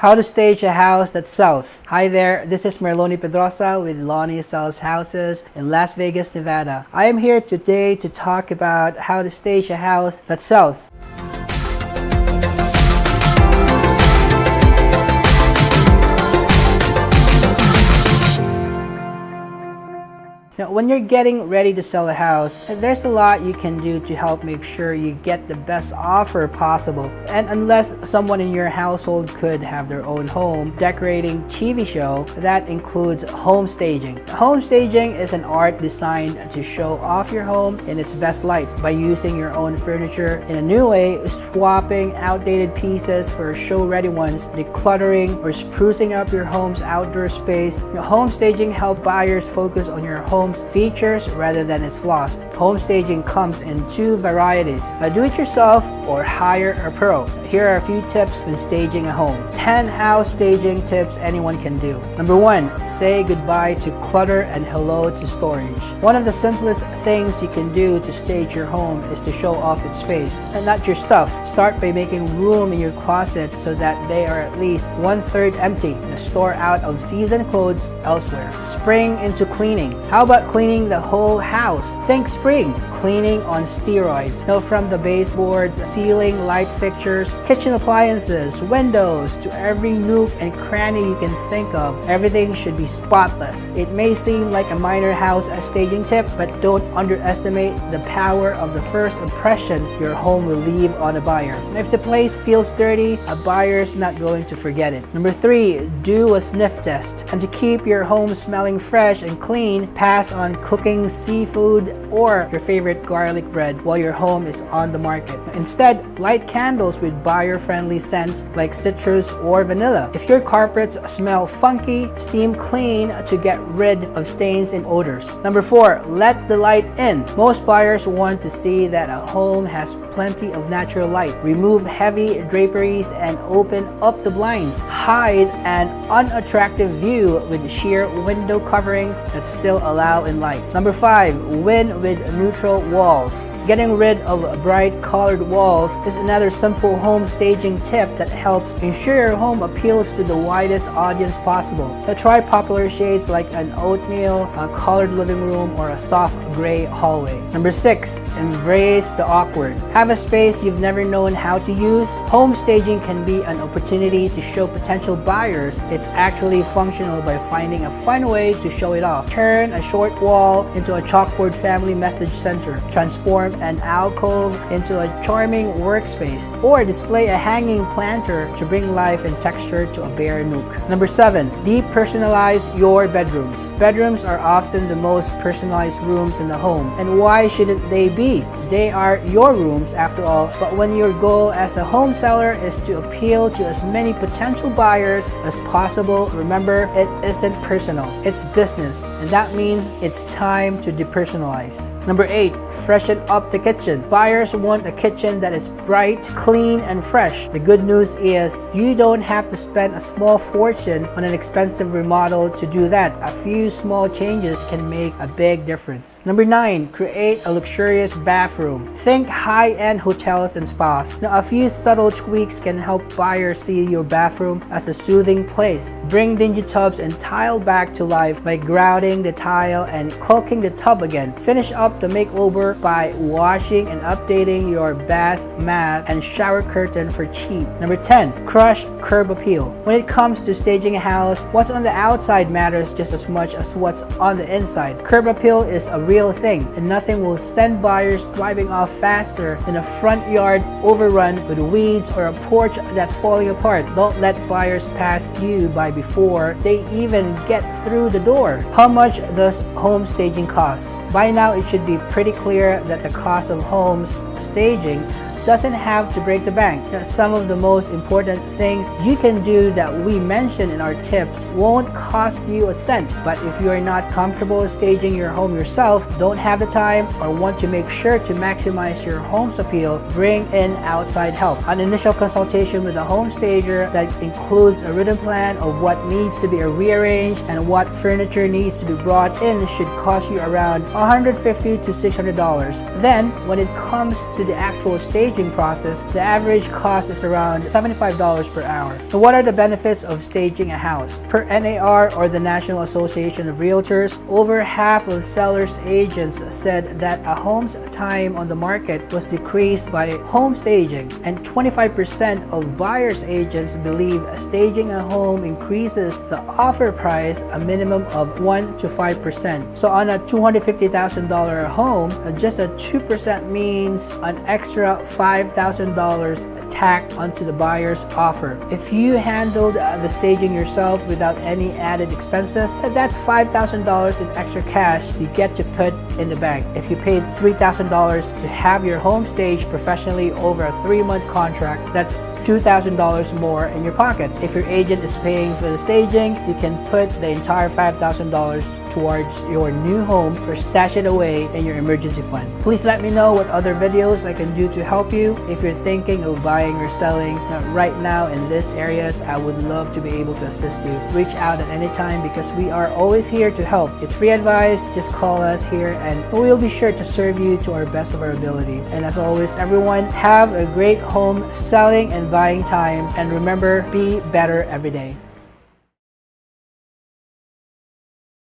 How to stage a house that sells. Hi there, this is Merloni Pedrosa with Lonnie Sells Houses in Las Vegas, Nevada. I am here today to talk about how to stage a house that sells. Now, when you're getting ready to sell a house, there's a lot you can do to help make sure you get the best offer possible. And unless someone in your household could have their own home decorating TV show, that includes home staging. Home staging is an art designed to show off your home in its best light by using your own furniture in a new way, swapping outdated pieces for show-ready ones, decluttering, or sprucing up your home's outdoor space. Home staging helps buyers focus on your home's features rather than its flaws. Home staging comes in two varieties: do it yourself or hire a pro. Here are a few tips when staging a home. 10 house staging tips anyone can do. Number 1, say goodbye to clutter and hello to storage. One of the simplest things you can do to stage your home is to show off its space and not your stuff. Start by making room in your closets so that they are at least 1/3 empty. Store out of season clothes elsewhere. Spring into cleaning. How about cleaning the whole house? Think spring cleaning on steroids. From the baseboards, ceiling, light fixtures, kitchen appliances, windows, to every nook and cranny you can think of, everything should be spotless. It may seem like a minor house staging tip, but don't underestimate the power of the first impression your home will leave on a buyer. If the place feels dirty, a buyer's not going to forget it. Number 3, do a sniff test. And to keep your home smelling fresh and clean, pass on cooking seafood or your favorite garlic bread while your home is on the market. Instead, light candles with buyer-friendly scents like citrus or vanilla. If your carpets smell funky, steam clean to get rid of stains and odors. Number 4, let the light in. Most buyers want to see that a home has plenty of natural light. Remove heavy draperies and open up the blinds. Hide an unattractive view with sheer window coverings that still allow in light. Number 5, win with neutral walls. Getting rid of bright colored walls is another simple home staging tip that helps ensure your home appeals to the widest audience possible. Try popular shades like an oatmeal, a colored living room, or a soft gray hallway. Number 6, embrace the awkward. Have a space you've never known how to use? Home staging can be an opportunity to show potential buyers it's actually functional by finding a fun way to show it off. Turn a short wall into a chalkboard family message center. Transform an alcove into a charming workspace, or display a hanging planter to bring life and texture to a bare nook. Number 7, depersonalize your bedrooms. Bedrooms are often the most personalized rooms in the home, and why shouldn't they be? They are your rooms after all, but when your goal as a home seller is to appeal to as many potential buyers as possible, remember, it isn't personal, it's business, and that means it's time to depersonalize. Number 8, freshen up the kitchen. Buyers want a kitchen that is bright, clean, and fresh. The good news is you don't have to spend a small fortune on an expensive remodel to do that. A few small changes can make a big difference. Number 9, create a luxurious bathroom. Think high-end hotels and spas. A few subtle tweaks can help buyers see your bathroom as a soothing place. Bring dingy tubs and tile back to life by grouting the tile and caulking the tub again. Finish up the makeover by washing and updating your bath mat and shower curtain for cheap. Number 10, crush curb appeal. When it comes to staging a house, what's on the outside matters just as much as what's on the inside. Curb appeal is a real thing, and nothing will send buyers driving off faster than a front yard overrun with weeds or a porch that's falling apart. Don't let buyers pass you by before they even get through the door. How much does home staging cost? By now, it should be pretty clear that the cost of homes staging doesn't have to break the bank. Some of the most important things you can do that we mention in our tips won't cost you a cent, but if you're not comfortable staging your home yourself, don't have the time, or want to make sure to maximize your home's appeal, bring in outside help. An initial consultation with a home stager that includes a written plan of what needs to be rearranged and what furniture needs to be brought in should cost you around $150 to $600. Then, when it comes to the actual staging staging process, the average cost is around $75 per hour. So what are the benefits of staging a house? Per NAR, or the National Association of Realtors, over half of sellers' agents said that a home's time on the market was decreased by home staging, and 25% of buyers' agents believe staging a home increases the offer price a minimum of 1 to 5%. So on a $250,000 home, just a 2% means an extra $5,000 tacked onto the buyer's offer. If you handled the staging yourself without any added expenses, that's $5,000 in extra cash you get to put in the bank. If you paid $3,000 to have your home staged professionally over a 3-month contract, that's $2,000 more in your pocket. If your agent is paying for the staging, you can put the entire $5,000 towards your new home or stash it away in your emergency fund. Please let me know what other videos I can do to help you. If you're thinking of buying or selling right now in these areas, I would love to be able to assist you. Reach out at any time because we are always here to help. It's free advice. Just call us here and we'll be sure to serve you to our best of our ability. And as always, everyone, have a great home selling and buying time, and remember, be better every day.